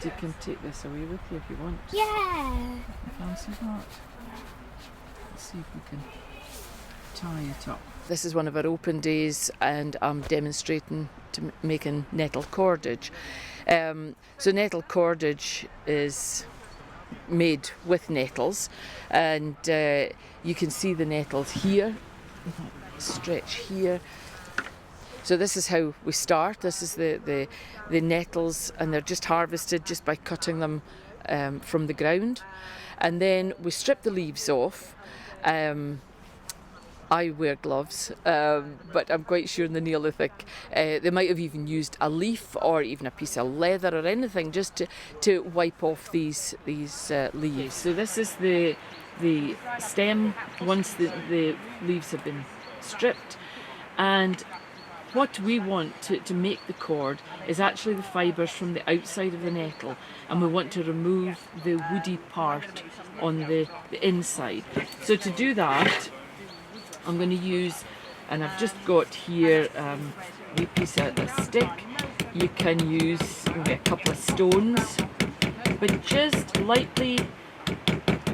You can take this away with you if you want. Yeah. Fancy that? Let's see if we can tie it up. This is one of our open days and I'm demonstrating to making nettle cordage. So nettle cordage is made with nettles, and you can see the nettles here, stretch here. So this is how we start. This is the nettles, and they're just harvested just by cutting them from the ground, and then we strip the leaves off. I wear gloves, but I'm quite sure in the Neolithic they might have even used a leaf or even a piece of leather or anything just to wipe off these leaves. So this is the stem once the leaves have been stripped, and what we want to make the cord is actually the fibres from the outside of the nettle, and we want to remove the woody part on the inside. So to do that, I'm going to use, and I've just got here a wee piece of a stick. You can use maybe a couple of stones, but just lightly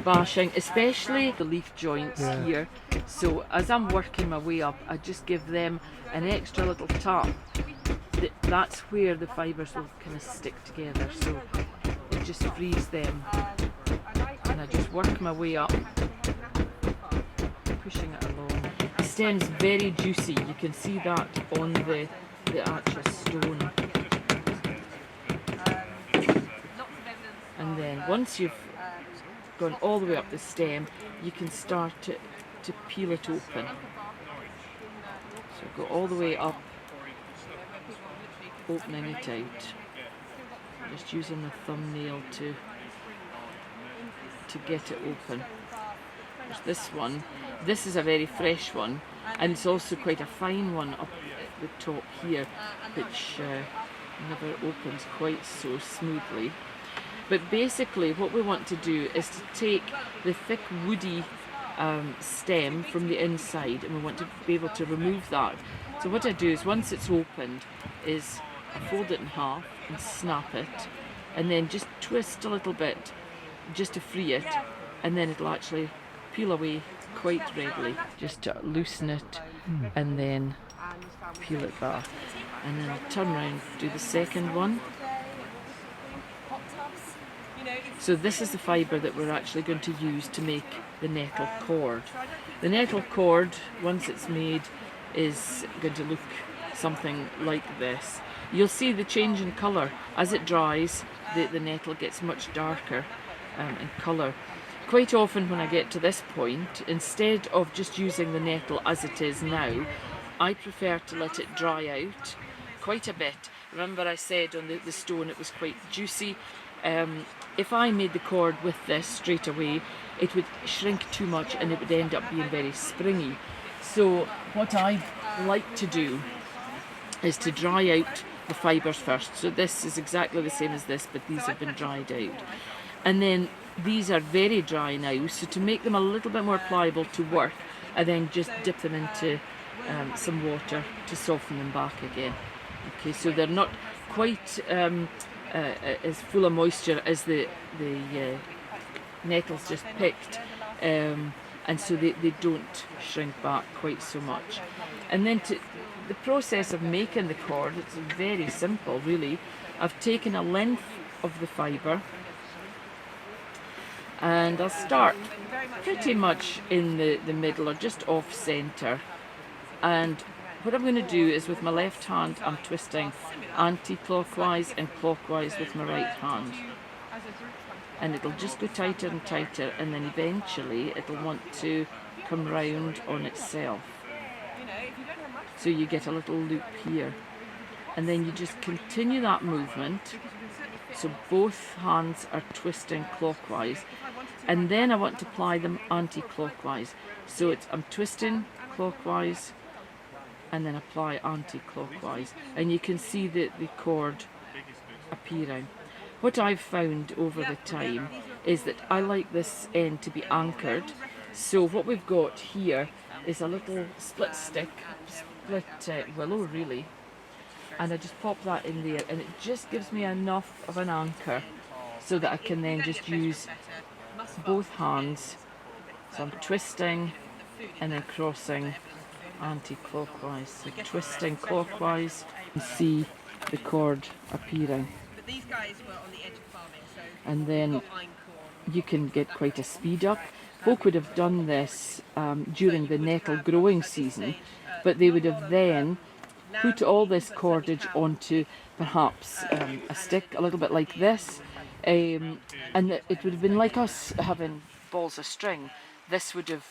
bashing, especially the leaf joints here. So as I'm working my way up, I just give them an extra little tap. That's where the fibres will kind of stick together, so it just frees them. And I just work my way up, pushing it along. The stem's very juicy, you can see that on the actual stone. And then once you've gone all the way up the stem, you can start to peel it open. So go all the way up, opening it out. Just using the thumbnail to get it open. There's this one. This is a very fresh one, and it's also quite a fine one up at the top here, which never opens quite so smoothly. But basically what we want to do is to take the thick woody stem from the inside, and we want to be able to remove that. So what I do is once it's opened is I fold it in half and snap it, and then just twist a little bit just to free it, and then it'll actually peel away quite readily. Just to loosen it and then peel it back, and then I'll turn around, do the second one. So this is the fibre that we're actually going to use to make the nettle cord. The nettle cord, once it's made, is going to look something like this. You'll see the change in colour. As it dries, the nettle gets much darker in colour. Quite often when I get to this point, instead of just using the nettle as it is now, I prefer to let it dry out quite a bit. Remember I said on the stone it was quite juicy. If I made the cord with this straight away, it would shrink too much and it would end up being very springy. So what I like to do is to dry out the fibres first. So this is exactly the same as this, but these have been dried out. And then these are very dry now, so to make them a little bit more pliable to work, I then just dip them into some water to soften them back again. Okay, so they're not quite as full of moisture as the nettles just picked, and so they don't shrink back quite so much. And then the process of making the cord, it's very simple really. I've taken a length of the fibre, and I'll start pretty much in the middle or just off centre, and what I'm going to do is with my left hand I'm twisting anti-clockwise and clockwise with my right hand, and it'll just go tighter and tighter, and then eventually it'll want to come round on itself. So you get a little loop here, and then you just continue that movement. So both hands are twisting clockwise, and then I want to apply them anti-clockwise. So I'm twisting clockwise and then apply anti-clockwise, and you can see the cord appearing. What I've found over the time is that I like this end to be anchored. So what we've got here is a little split stick, split willow really, and I just pop that in there, and it just gives me enough of an anchor so that I can then just use both hands. So I'm twisting and then crossing anti-clockwise. So twisting clockwise, and see the cord appearing. And then you can get quite a speed up. Folk would have done this during the nettle growing season, but they would have then put all this cordage onto perhaps a stick, a little bit like this, and it would have been like us having balls of string. This would have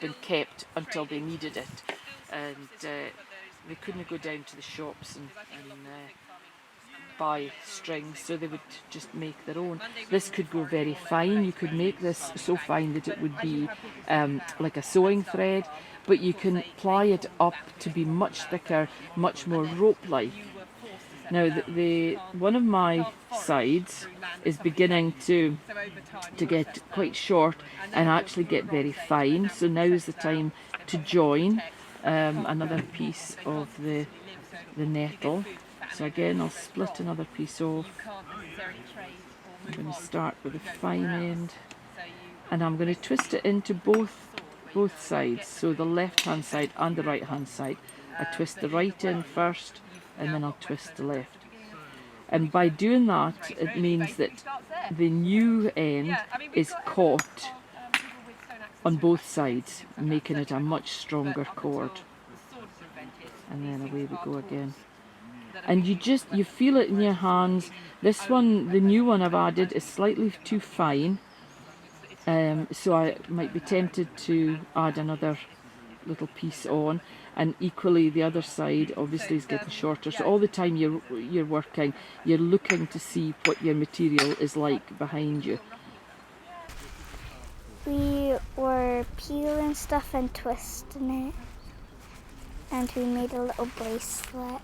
been kept until they needed it, and they couldn't go down to the shops and buy strings, so they would just make their own. This could go very fine. You could make this so fine that it would be like a sewing thread, but you can ply it up to be much thicker, much more rope-like. Now the one of my sides is beginning to get quite short and actually get very fine, so now is the time to join another piece of the nettle. So again, I'll split another piece off. I'm going to start with the fine end, and I'm going to twist it into both sides, so the left hand side and the right hand side. I twist the right in first, and then I'll twist the left. And by doing that, it means that the new end is caught on both sides, making it a much stronger cord. And then away we go again. And you feel it in your hands. This one, the new one I've added, is slightly too fine, so I might be tempted to add another little piece on. And equally the other side obviously is getting shorter, so all the time you're working, you're looking to see what your material is like behind you. We were peeling stuff and twisting it, and we made a little bracelet.